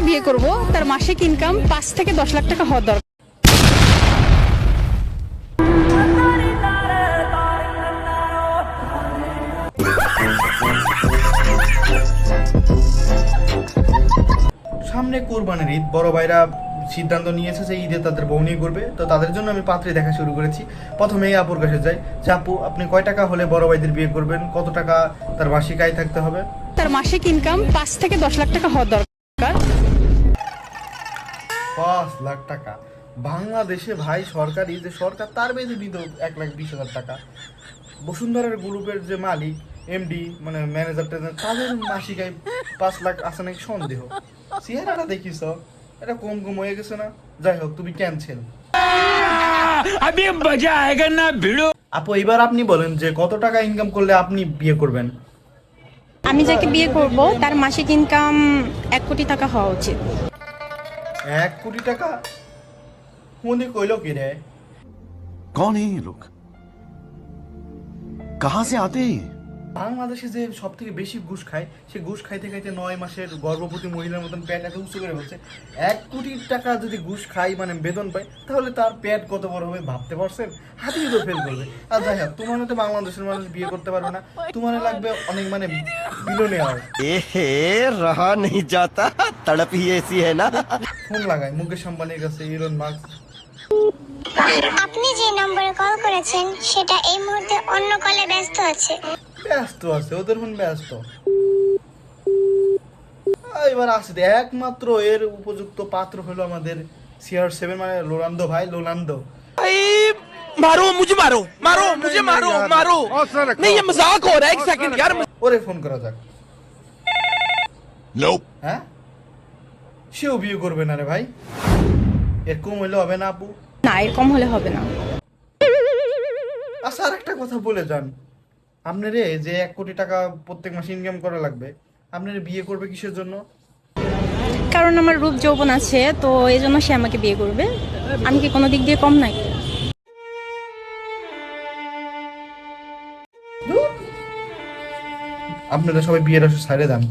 বিয়ে করব তার মাসিক ইনকাম 5 থেকে 10 লাখ টাকা হওয়া দরকার। সামনে কোরবানির ঈদ, বড় ভাইরা সিদ্ধান্ত নিয়েছে যে ঈদে তাদের বউ নিয়ে করবে। তো তাদের জন্য আমি পাত্রী দেখা শুরু করেছি। প্রথমে এই আপুর কাছে যাই যে আপু, আপনি কয় টাকা হলে বড় ভাইদের বিয়ে করবেন, কত টাকা তার মাসিক আয় থাকতে হবে? তার মাসিক ইনকাম 5 থেকে 10 লাখ টাকা হওয়া দরকার। 5 লাখ টাকা? বাংলাদেশে ভাই সরকারি যে সরকার তার বেঁধে দিত 1,20,000 টাকা। বসুন্ধরার গ্রুপের যে মালিক, এমডি মানে ম্যানেজার, তাদের মাসিক আয় 5 লাখ আছে নাকি সন্দেহ। চেহারাটা দেখিস, এটা কম কম হয়ে গেছে না? যাই হোক, তুমি ক্যান্সেল। আপু, এবার আপনি বলেন যে কত টাকা ইনকাম করলে আপনি বিয়ে করবেন? আমি যাকে বিয়ে করব তার মাসিক ইনকাম 1 কোটি টাকা হওয়া উচিত। 1 কোটি টাকা? মনে কইল কি রে? कौन है ये लोग? कहां से आते हैं? বাংলাদেশে যে সব থেকে বেশি ঘুষ খায়, সে ঘুষ খাইতে খাইতে 9 মাসের গর্ভবতী মহিলার মতন পেট এত উঁচু করে বলছে। 1 কোটি টাকা যদি ঘুষ খাই মানে বেতন পায়, তাহলে তার পেট কত বড় হবে ভাবতে পারছেন? হাতিয়ে তো ফেল করবে। আর যাই হোক, তোমার তো বাংলাদেশের মানুষ বিয়ে করতে পারবে না, তোমার লাগবে অনেক মানে বিলিয়নিয়ার। रहा नहीं जाता, तड़प ही ऐसी है ना। ফোন লাগায় মুকেশ আম্বানির কাছে, ইলন মাস্ক। আপনি যে নম্বরে কল করেছেন সেটা এই মুহূর্তে অন্য কলে ব্যস্ত আছে। ব্যস্ত আছে, ওদের ফোন ব্যস্ত। এবার আসছে একমাত্র এর উপযুক্ত পাত্র হলো আমাদের CR7 মানে লোলান্দো ভাই, লোলান্দো। मारो मुझे, मारो मारो मुझे, मारो मारो। नहीं ये मजाक हो रहा है, 1 सेकंड यार। ওরে ফোন করা যাক। হ্যাঁ, সেও বিয়ে করবে না রে ভাই? এর কম হইলে হবে না আপু? না, এর কম হলে হবে না। আচ্ছা, আর একটা কথা বলে যান, আপনার যে 1 কোটি টাকা প্রত্যেক মাসে ইনকাম করা লাগবে, আপনার বিয়ে করবে কিসের জন্য? কারণ আমার রূপ যৌবন আছে, তো এই জন্য সে আমাকে বিয়ে করবে। আমি কি কোনো দিক দিয়ে কম নাকি? আপনারা সবাই বিয়ের আসর ছাড়ে দেন।